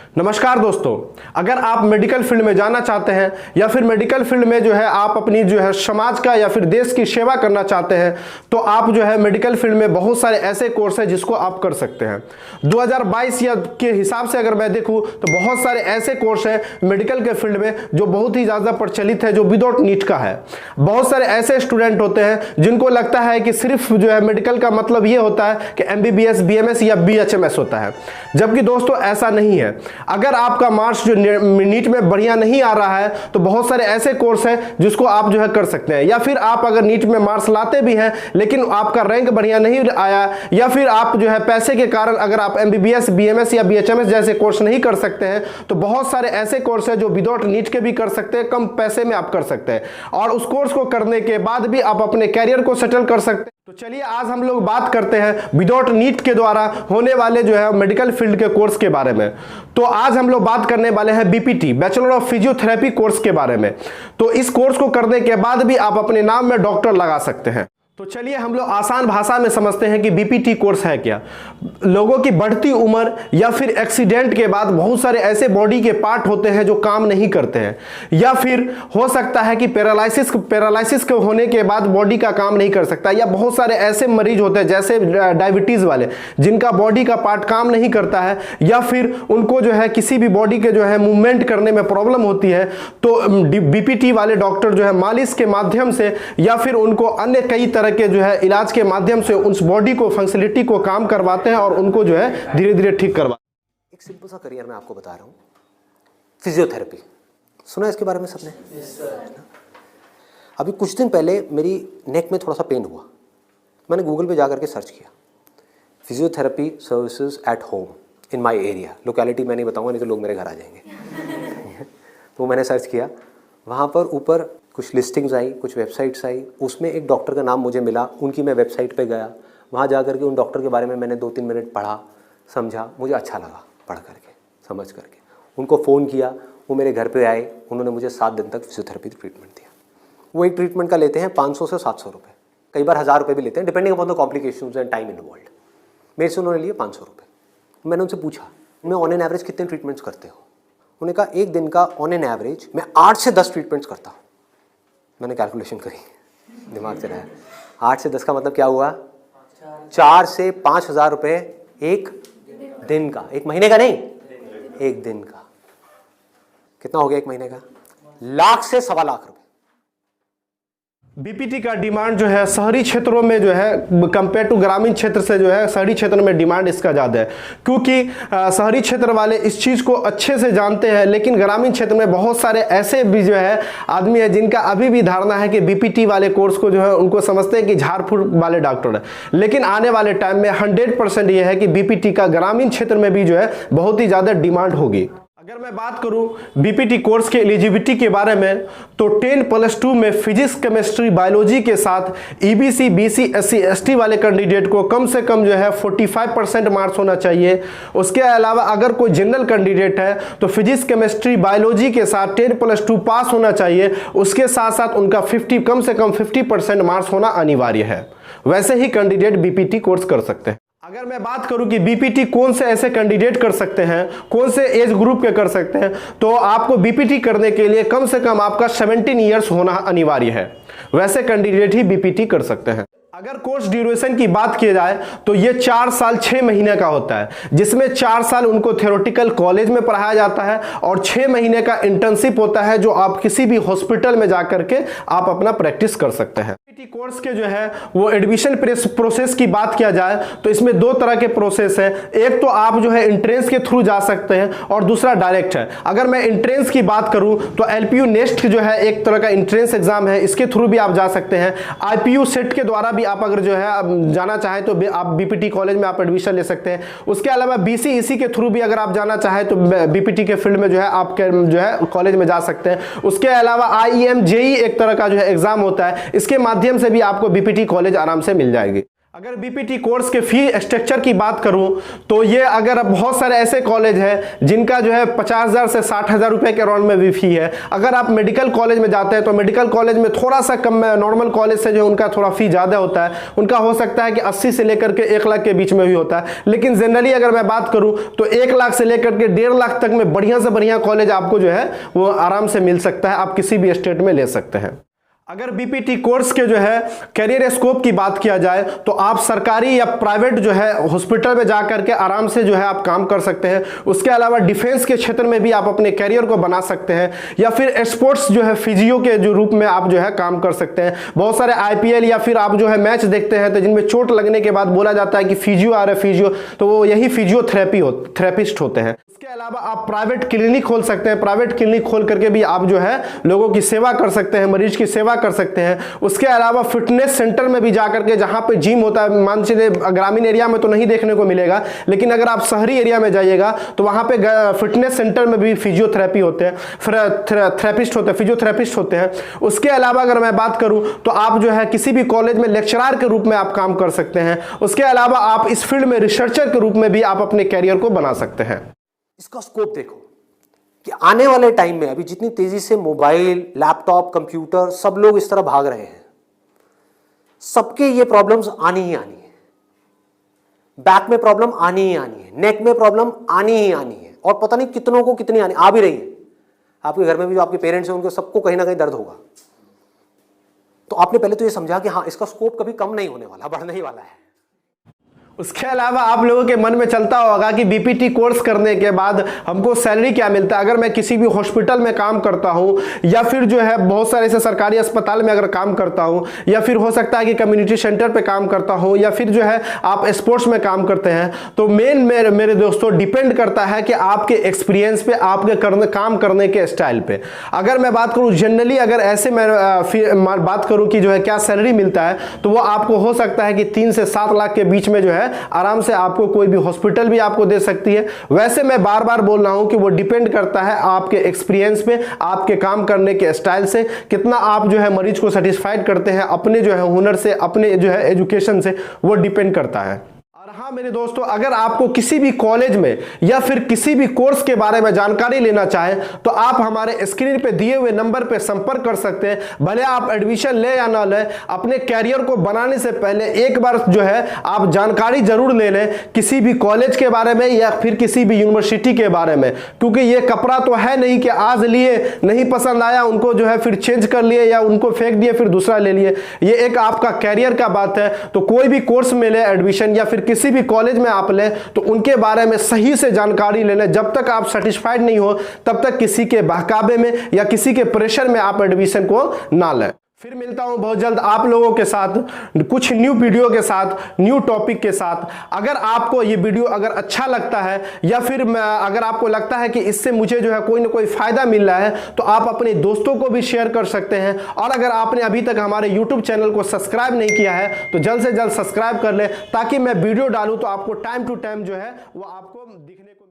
नमस्कार दोस्तों, अगर आप मेडिकल फील्ड में जाना चाहते हैं या फिर मेडिकल फील्ड में आप अपनी समाज का या फिर देश की सेवा करना चाहते हैं तो आप मेडिकल फील्ड में बहुत सारे ऐसे कोर्स हैं जिसको आप कर सकते हैं। 2022 या के हिसाब से अगर मैं देखूं तो बहुत सारे ऐसे कोर्स हैं मेडिकल के फील्ड में जो बहुत ही ज़्यादा प्रचलित है, जो विदाउट नीट का है। बहुत सारे ऐसे स्टूडेंट होते हैं जिनको लगता है कि सिर्फ मेडिकल का मतलब ये होता है कि MBBS, BMS या BHMS होता है, जबकि दोस्तों ऐसा नहीं है। अगर आपका मार्क्स नीट में बढ़िया नहीं आ रहा है तो बहुत सारे ऐसे कोर्स हैं जिसको आप कर सकते हैं। या फिर आप अगर नीट में मार्क्स लाते भी हैं लेकिन आपका रैंक बढ़िया नहीं आया, या फिर आप पैसे के कारण अगर आप MBBS, BMS या BHMS जैसे कोर्स नहीं कर सकते हैं तो बहुत सारे ऐसे कोर्स हैं जो विदाउट नीट के भी कर सकते हैं, कम पैसे में आप कर सकते हैं और उस कोर्स को करने के बाद भी आप अपने कैरियर को सेटल कर सकते हैं। तो चलिए आज हम लोग बात करते हैं विदाउट नीट के द्वारा होने वाले मेडिकल फील्ड के कोर्स के बारे में। तो आज हम लोग बात करने वाले हैं BPT, bachelor of physiotherapy course के बारे में। तो इस कोर्स को करने के बाद भी आप अपने नाम में डॉक्टर लगा सकते हैं। तो चलिए हम लोग आसान भाषा में समझते हैं कि BPT कोर्स है क्या। लोगों की बढ़ती उम्र या फिर एक्सीडेंट के बाद बहुत सारे ऐसे बॉडी के पार्ट होते हैं जो काम नहीं करते हैं, या फिर हो सकता है कि पैरालिसिस के होने के बाद बॉडी का काम नहीं कर सकता, या बहुत सारे ऐसे मरीज होते हैं जैसे डायबिटीज वाले जिनका बॉडी का पार्ट काम नहीं करता है, या फिर उनको किसी भी बॉडी के मूवमेंट करने में प्रॉब्लम होती है। तो BPT वाले डॉक्टर मालिश के माध्यम से या फिर उनको अन्य कई तरह के इलाज के माध्यम से उस बॉडी को, फंक्शनलिटी को काम करवाते हैं और उनको धीरे धीरे ठीक करवा। एक सिंपल सा करियर मैं आपको बता रहा हूँ, फिजियोथेरेपी। सुना इसके बारे में सबने? अभी कुछ दिन पहले मेरी नेक में थोड़ा सा पेन हुआ, मैंने गूगल पे जाकर के सर्च किया physiotherapy services at home in my area. Locality मैं नहीं बताऊंगा, नहीं तो लोग मेरे घर आ जाएंगे। तो मैंने सर्च किया, वहाँ पर ऊपर कुछ लिस्टिंग्स आई, कुछ वेबसाइट्स आई, उसमें एक डॉक्टर का नाम मुझे मिला। उनकी मैं वेबसाइट पे गया, वहाँ जा करके उन डॉक्टर के बारे में मैंने 2-3 मिनट पढ़ा, समझा, मुझे अच्छा लगा पढ़ करके, समझ करके। उनको फ़ोन किया, वो मेरे घर पे आए, उन्होंने मुझे 7 दिन तक फिजियोथेरेपी ट्रीटमेंट दिया। वो एक ट्रीटमेंट का लेते हैं 500 से 700 रुपये, कई बार 1000 रुपये भी लेते हैं, depending upon the complications and time involved. मेरे से उन्होंने लिए 500 रुपये। मैंने उनसे पूछा, उन्हें ऑन एन एवरेज कितने ट्रीटमेंट्स करते हो? उन्होंने कहा एक दिन का ऑन एन एवरेज मैं 8 से 10 ट्रीटमेंट्स करता हूँ। मैंने कैलकुलेशन करी, दिमाग से रहा, 8 से 10 का मतलब क्या हुआ? 4 से 5,000 रुपये एक दिन का, एक महीने का नहीं, एक दिन का। कितना हो गया एक महीने का? लाख से 1.25 लाख रुपए। BPT का डिमांड शहरी क्षेत्रों में कंपेयर टू ग्रामीण क्षेत्र से शहरी क्षेत्र में डिमांड इसका ज़्यादा है, क्योंकि शहरी क्षेत्र वाले इस चीज़ को अच्छे से जानते हैं। लेकिन ग्रामीण क्षेत्र में बहुत सारे ऐसे भी आदमी हैं जिनका अभी भी धारणा है कि BPT वाले कोर्स को उनको समझते हैं कि झाड़ फूक वाले डॉक्टर है। लेकिन आने वाले टाइम में 100% ये है कि BPT का ग्रामीण क्षेत्र में भी बहुत ही ज़्यादा डिमांड होगी। अगर मैं बात करूं BPT कोर्स के एलिजिबिलिटी के बारे में तो 10+2 में फिजिक्स, केमिस्ट्री, बायोलॉजी के साथ EBC, BC, SC, ST वाले कैंडिडेट को कम से कम 45% मार्क्स होना चाहिए। उसके अलावा अगर कोई जनरल कैंडिडेट है तो फिजिक्स, केमिस्ट्री, बायोलॉजी के साथ 10+2 पास होना चाहिए। उसके साथ साथ उनका कम से कम 50% मार्क्स होना अनिवार्य है। वैसे ही कैंडिडेट BPT कोर्स कर सकते हैं। अगर मैं बात करूं कि BPT कौन से ऐसे कैंडिडेट कर सकते हैं, कौन से एज ग्रुप के कर सकते हैं, तो आपको BPT करने के लिए कम से कम आपका 17 ईयर्स होना अनिवार्य है। वैसे कैंडिडेट ही BPT कर सकते हैं। अगर कोर्स ड्यूरेशन की बात की जाए तो ये 4 साल 6 महीने का होता है, जिसमें 4 साल उनको थ्योरेटिकल कॉलेज में पढ़ाया जाता है और 6 महीने का इंटर्नशिप होता है जो आप किसी भी हॉस्पिटल में जाकर के आप अपना प्रैक्टिस कर सकते हैं। BPT कोर्स के वो एडमिशन प्रोसेस की बात किया जाए तो इसमें 2 तरह के प्रोसेस है। एक तो आप एंट्रेंस के थ्रू जा सकते हैं और दूसरा डायरेक्ट है। अगर मैं एंट्रेंस की बात करूं तो LPU नेस्ट एक तरह का एंट्रेंस एग्जाम है, इसके थ्रू भी आप जा सकते हैं। IPU सेट के द्वारा भी आप अगर जाना चाहें तो आप BPT कॉलेज में आप एडमिशन ले सकते हैं। उसके अलावा BC EC के थ्रू भी अगर आप जाना चाहें तो BPT के फील्ड में आप कॉलेज में जा सकते हैं। उसके अलावा IEM JEE एक तरह का एग्जाम होता है, इसके माध्यम से भी आपको BPT कॉलेज आराम से मिल जाएगी। अगर बीपीटी कोर्स के फी स्ट्रक्चर की बात करूं तो ये अगर बहुत सारे ऐसे कॉलेज हैं जिनका जो है 50,000 से 60,000 रुपए के अराउंड में भी फी है। अगर आप मेडिकल कॉलेज में जाते हैं तो मेडिकल कॉलेज में थोड़ा सा कम है, नॉर्मल कॉलेज से जो उनका थोड़ा फी ज़्यादा होता है। उनका हो सकता है कि 80 से लेकर के 1 लाख के बीच में भी होता है। लेकिन जनरली अगर मैं बात करूं तो 1 लाख से लेकर के 1.5 लाख तक में बढ़िया से बढ़िया कॉलेज आपको जो है वो आराम से मिल सकता है, आप किसी भी स्टेट में ले सकते हैं। अगर बीपीटी कोर्स के जो है करियर स्कोप की बात किया जाए तो आप सरकारी या प्राइवेट जो है हॉस्पिटल में जाकर के आराम से जो है आप काम कर सकते हैं। उसके अलावा डिफेंस के क्षेत्र में भी आप अपने करियर को बना सकते हैं, या फिर स्पोर्ट्स जो है फिजियो के जो रूप में आप जो है काम कर सकते हैं। बहुत सारे आईपीएल या फिर आप जो है मैच देखते हैं तो जिनमें चोट लगने के बाद बोला जाता है कि फिजियो आ रहा है फिजियो, तो वो यही थेरेपिस्ट होते हैं। इसके अलावा आप प्राइवेट क्लिनिक खोल सकते हैं। प्राइवेट क्लिनिक खोल करके भी आप जो है लोगों की सेवा कर सकते हैं, मरीज की सेवा कर सकते हैं। उसके अलावा फिटनेस सेंटर में भी जाकर के जहां पे जिम होता है, मान चलिए ग्रामीण एरिया में तो नहीं देखने को मिलेगा, लेकिन अगर आप शहरी एरिया में जाइएगा तो वहां पे फिटनेस सेंटर में भी फिजियोथेरेपी होते हैं, फिजियोथेरेपिस्ट होते हैं। उसके अलावा अगर मैं बात करूं तो आप जो है किसी भी कॉलेज में लेक्चरर के रूप में आप काम कर सकते हैं। उसके अलावा आप इस फील्ड में रिसर्चर के रूप में भी आप अपने कैरियर को बना सकते हैं। इसका स्कोप देखो कि आने वाले टाइम में अभी जितनी तेजी से मोबाइल, लैपटॉप, कंप्यूटर सब लोग इस तरह भाग रहे हैं, सबके ये प्रॉब्लम्स आनी ही आनी है। बैक में प्रॉब्लम आनी ही आनी है, नेक में प्रॉब्लम आनी ही आनी है, और पता नहीं कितनों को कितनी आ भी रही है। आपके घर में भी जो आपके पेरेंट्स हैं उनको सबको कहीं ना कहीं दर्द होगा। तो आपने पहले तो ये समझा कि हाँ, इसका स्कोप कभी कम नहीं होने वाला, बढ़ने ही वाला है। उसके अलावा आप लोगों के मन में चलता होगा कि बीपीटी कोर्स करने के बाद हमको सैलरी क्या मिलता है। अगर मैं किसी भी हॉस्पिटल में काम करता हूं, या फिर जो है बहुत सारे ऐसे सरकारी अस्पताल में अगर काम करता हूं, या फिर हो सकता है कि कम्युनिटी सेंटर पे काम करता हूं, या फिर जो है आप स्पोर्ट्स में काम करते हैं, तो मेरे दोस्तों डिपेंड करता है कि आपके एक्सपीरियंस पे, आपके काम करने के स्टाइल पे। अगर मैं बात करूँ जनरली, अगर ऐसे मैं बात करूँ कि जो है क्या सैलरी मिलता है, तो वो आपको हो सकता है कि 3 से 7 लाख के बीच में जो है आराम से आपको कोई भी हॉस्पिटल भी आपको दे सकती है। वैसे मैं बार बार बोल रहा हूं कि वो डिपेंड करता है आपके एक्सपीरियंस पे, आपके काम करने के स्टाइल से, कितना आप जो है मरीज को सेटिस्फाइड करते हैं अपने जो है हुनर से, अपने जो है एजुकेशन से, वो डिपेंड करता है। और हाँ मेरे दोस्तों, अगर आपको किसी भी कॉलेज में या फिर किसी भी कोर्स के बारे में जानकारी लेना चाहें तो आप हमारे स्क्रीन पे दिए हुए नंबर पे संपर्क कर सकते हैं। भले आप एडमिशन ले या ना ले, अपने कैरियर को बनाने से पहले एक बार जो है आप जानकारी जरूर ले लें किसी भी कॉलेज के बारे में या फिर किसी भी यूनिवर्सिटी के बारे में, क्योंकि ये कपड़ा तो है नहीं कि आज लिए नहीं पसंद आया उनको जो है फिर चेंज कर लिए या उनको फेंक दिए फिर दूसरा ले लिए। ये एक आपका कैरियर का बात है। तो कोई भी कोर्स में ले एडमिशन या फिर किसी भी कॉलेज में आप लें तो उनके बारे में सही से जानकारी ले लें। जब तक आप सेटिस्फाइड नहीं हो तब तक किसी के बहकावे में या किसी के प्रेशर में आप एडमिशन को ना लें। फिर मिलता हूं बहुत जल्द आप लोगों के साथ कुछ न्यू वीडियो के साथ, न्यू टॉपिक के साथ। अगर आपको ये वीडियो अगर अच्छा लगता है या फिर अगर आपको लगता है कि इससे मुझे जो है कोई ना कोई फायदा मिल रहा है तो आप अपने दोस्तों को भी शेयर कर सकते हैं। और अगर आपने अभी तक हमारे यूट्यूब चैनल को सब्सक्राइब नहीं किया है तो जल्द से जल्द सब्सक्राइब कर ले, ताकि मैं वीडियो डालूं तो आपको टाइम टू टाइम जो है वो आपको दिखने को